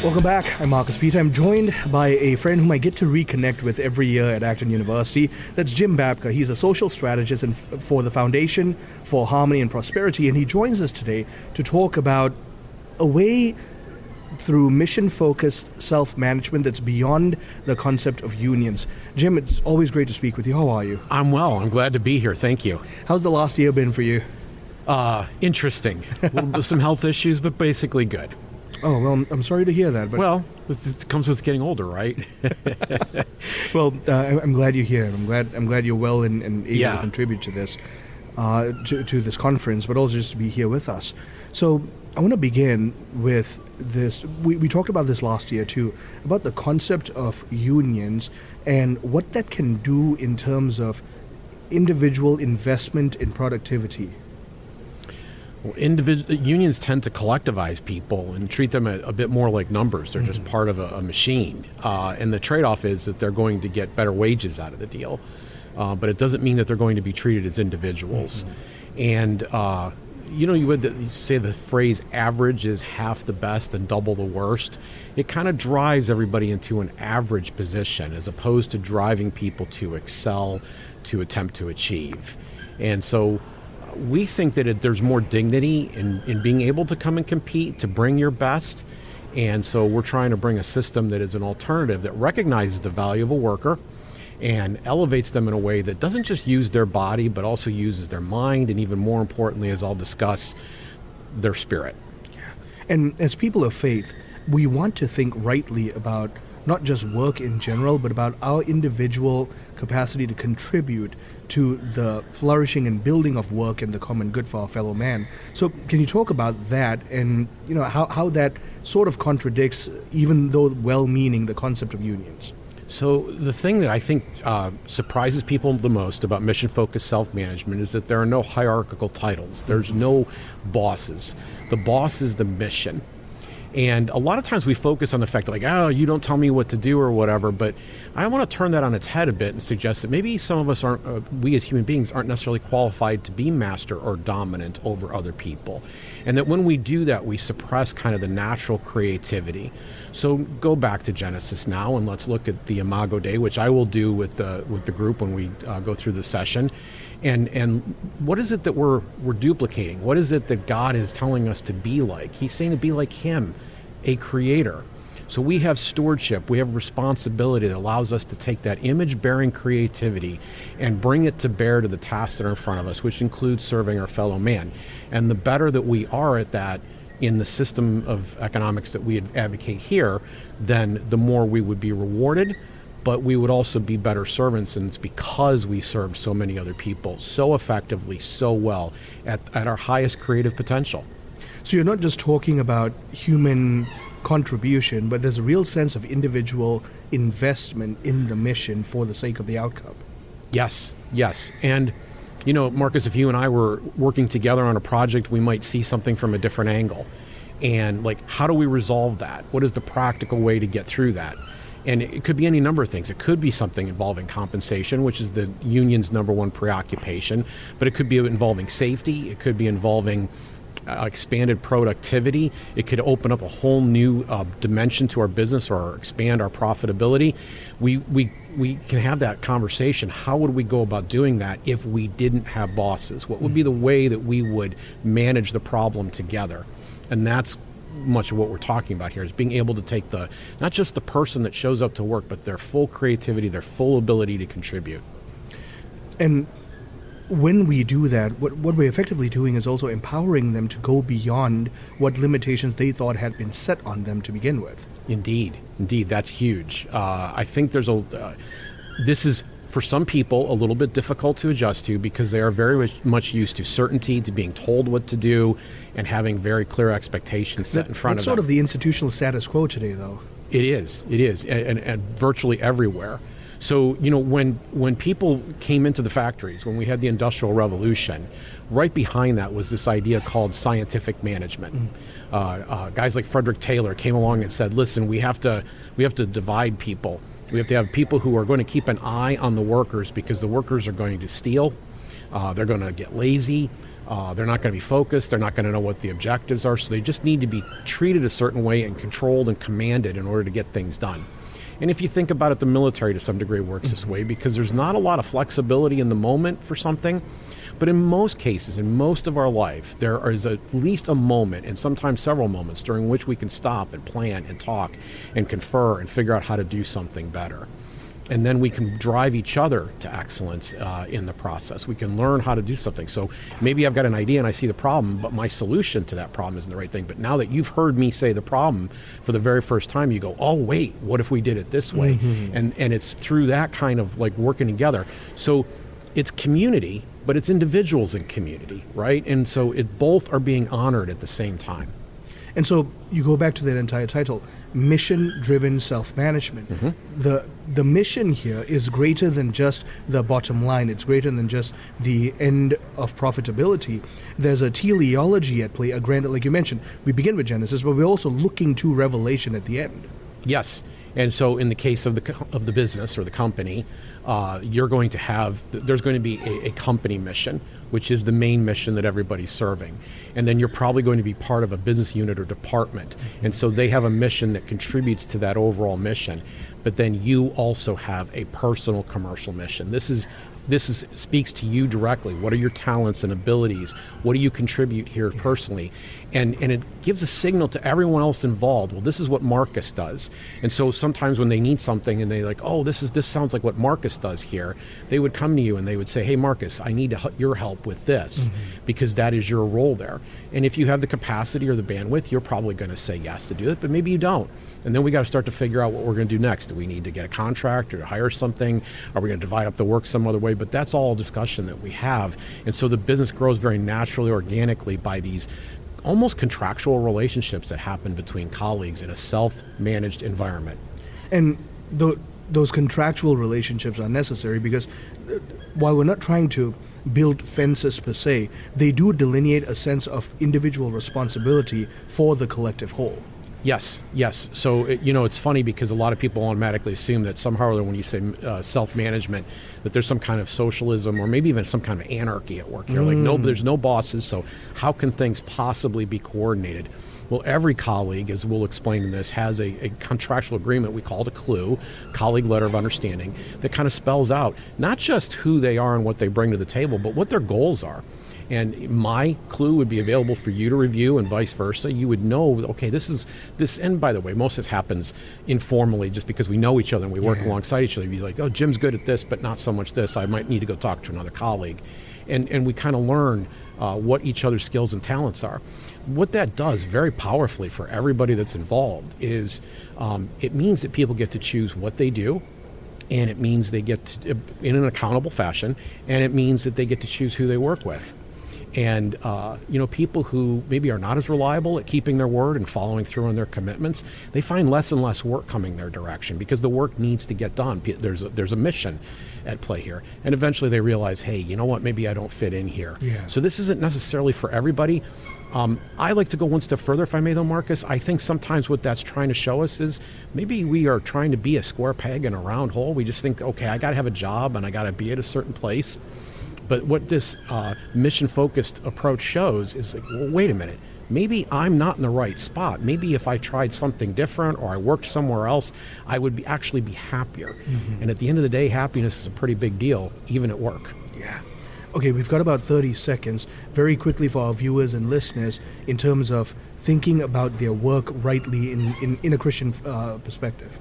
Welcome back. I'm Marcus Peter. I'm joined by a friend whom I get to reconnect with every year at Acton University. That's Jim Babka. He's a social strategist for the Foundation for Harmony and Prosperity, and he joins us today to talk about a way through mission-focused self-management that's beyond the concept of unions. Jim, it's always great to speak with you. How are you? I'm well. I'm glad to be here. Thank you. How's the last year been for you? Interesting. Some health issues, but basically good. Oh, well, I'm sorry to hear that. But well, it comes with getting older, right? Well, I'm glad you're here. I'm glad you're well and able to contribute to this, to this conference, but also just to be here with us. So I want to begin with this. We talked about this last year too, about the concept of unions and what that can do in terms of individual investment in productivity. Well, unions tend to collectivize people and treat them a bit more like numbers. They're just part of a machine. And the trade-off is that they're going to get better wages out of the deal. But it doesn't mean that they're going to be treated as individuals. And, you say the phrase average is half the best and double the worst. It kind of drives everybody into an average position as opposed to driving people to excel, to attempt to achieve. And so we think that there's more dignity in being able to come and compete, to bring your best. And so we're trying to bring a system that is an alternative that recognizes the value of a worker and elevates them in a way that doesn't just use their body, but also uses their mind, and even more importantly, as I'll discuss, their spirit. And as people of faith, we want to think rightly about not just work in general, but about our individual capacity to contribute to the flourishing and building of work and the common good for our fellow man. So can you talk about that and how that sort of contradicts, even though well-meaning, the concept of unions? So the thing that I think surprises people the most about mission-focused self-management is that there are no hierarchical titles. There's no bosses. The boss is the mission. And a lot of times we focus on the fact that you don't tell me what to do or whatever, but I want to turn that on its head a bit and suggest that maybe some of us we as human beings aren't necessarily qualified to be master or dominant over other people. And that when we do that, we suppress kind of the natural creativity. So go back to Genesis now and let's look at the Imago Dei, which I will do with the group when we go through the session. And what is it that we're duplicating? What is it that God is telling us to be like? He's saying to be like Him, a creator. So we have stewardship, we have responsibility that allows us to take that image-bearing creativity and bring it to bear to the tasks that are in front of us, which includes serving our fellow man. And the better that we are at that in the system of economics that we advocate here, then the more we would be rewarded, but we would also be better servants, and it's because we served so many other people so effectively, so well, at our highest creative potential. So you're not just talking about human contribution, but there's a real sense of individual investment in the mission for the sake of the outcome. Yes. And, Marcus, if you and I were working together on a project, we might see something from a different angle. And, how do we resolve that? What is the practical way to get through that? And it could be any number of things. It could be something involving compensation, which is the union's number one preoccupation, but it could be involving safety. It could be involving expanded productivity. It could open up a whole new dimension to our business or expand our profitability. We can have that conversation. How would we go about doing that if we didn't have bosses? What would be the way that we would manage the problem together? And that's much of what we're talking about here, is being able to take not just the person that shows up to work, but their full creativity, their full ability to contribute. And when we do that, what we're effectively doing is also empowering them to go beyond what limitations they thought had been set on them to begin with. Indeed, that's huge. I think this is, for some people, a little bit difficult to adjust to because they are very much used to certainty, to being told what to do, and having very clear expectations set in front of them. That's sort of the institutional status quo today, though. It is, and virtually everywhere. So, when people came into the factories, when we had the Industrial Revolution, right behind that was this idea called scientific management. Guys like Frederick Taylor came along and said, listen, we have to divide people. We have to have people who are going to keep an eye on the workers because the workers are going to steal. They're going to get lazy. They're not going to be focused. They're not going to know what the objectives are. So they just need to be treated a certain way and controlled and commanded in order to get things done. And if you think about it, the military to some degree works this way because there's not a lot of flexibility in the moment for something. But in most cases, in most of our life, there is at least a moment, and sometimes several moments, during which we can stop and plan and talk and confer and figure out how to do something better. And then we can drive each other to excellence in the process. We can learn how to do something. So maybe I've got an idea and I see the problem, but my solution to that problem isn't the right thing. But now that you've heard me say the problem for the very first time, you go, oh, wait, what if we did it this way? And it's through that kind of like working together. So it's community, but it's individuals in community, right? And so both are being honored at the same time. And so you go back to that entire title, mission-driven self-management. The mission here is greater than just the bottom line. It's greater than just the end of profitability. There's a teleology at play, a grand, like you mentioned. We begin with Genesis, but we're also looking to Revelation at the end. Yes. And so in the case of the business or the company, there's going to be a company mission, which is the main mission that everybody's serving. And then you're probably going to be part of a business unit or department. And so they have a mission that contributes to that overall mission. But then you also have a personal commercial mission. This speaks to you directly. What are your talents and abilities? What do you contribute here personally? And it gives a signal to everyone else involved. Well, this is what Marcus does. And so sometimes when they need something and they're like, oh, this sounds like what Marcus does here, they would come to you and they would say, hey, Marcus, I need your help with this because that is your role there. And if you have the capacity or the bandwidth, you're probably going to say yes to do it, but maybe you don't. And then we got to start to figure out what we're going to do next. Do we need to get a contract or hire something? Are we going to divide up the work some other way? But that's all a discussion that we have. And so the business grows very naturally, organically by these almost contractual relationships that happen between colleagues in a self-managed environment. And those contractual relationships are necessary because while we're not trying to build fences per se, they do delineate a sense of individual responsibility for the collective whole. Yes. So, it's funny because a lot of people automatically assume that somehow or other when you say self-management, that there's some kind of socialism or maybe even some kind of anarchy at work here. Like, no, there's no bosses, so how can things possibly be coordinated? Well, every colleague, as we'll explain in this, has a contractual agreement we call it a CLU, colleague letter of understanding, that kind of spells out not just who they are and what they bring to the table, but what their goals are. And my clue would be available for you to review and vice versa. You would know, okay, this. And by the way, most of this happens informally just because we know each other and we work alongside each other. You'd be like, oh, Jim's good at this, but not so much this. I might need to go talk to another colleague. And we kind of learn what each other's skills and talents are. What that does very powerfully for everybody that's involved is it means that people get to choose what they do. And it means they get to, in an accountable fashion, and it means that they get to choose who they work with. And, people who maybe are not as reliable at keeping their word and following through on their commitments, they find less and less work coming their direction because the work needs to get done. There's a mission at play here. And eventually they realize, hey, you know what, maybe I don't fit in here. Yeah. So this isn't necessarily for everybody. I like to go one step further, if I may, though, Marcus. I think sometimes what that's trying to show us is maybe we are trying to be a square peg in a round hole. We just think, okay, I got to have a job and I got to be at a certain place. But what this mission-focused approach shows is, like, well, wait a minute, maybe I'm not in the right spot. Maybe if I tried something different or I worked somewhere else, I would actually be happier. And at the end of the day, happiness is a pretty big deal, even at work. Yeah. Okay, we've got about 30 seconds, very quickly for our viewers and listeners, in terms of thinking about their work rightly in a Christian perspective.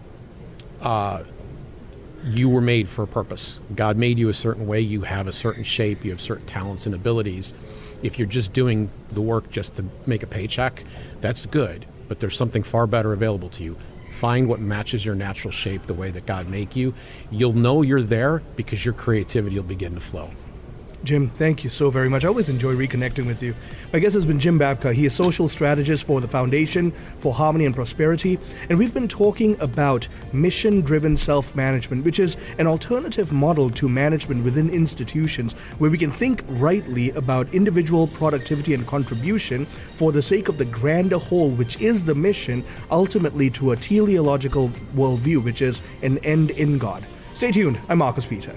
You were made for a purpose. God made you a certain way. You have a certain shape. You have certain talents and abilities. If you're just doing the work just to make a paycheck, that's good, but there's something far better available to you. Find what matches your natural shape, the way that God made you. You'll know you're there because your creativity will begin to flow. Jim, thank you so very much. I always enjoy reconnecting with you. My guest has been Jim Babka. He is social strategist for the Foundation for Harmony and Prosperity. And we've been talking about mission-driven self-management, which is an alternative model to management within institutions where we can think rightly about individual productivity and contribution for the sake of the grander whole, which is the mission, ultimately to a teleological worldview, which is an end in God. Stay tuned. I'm Marcus Peter.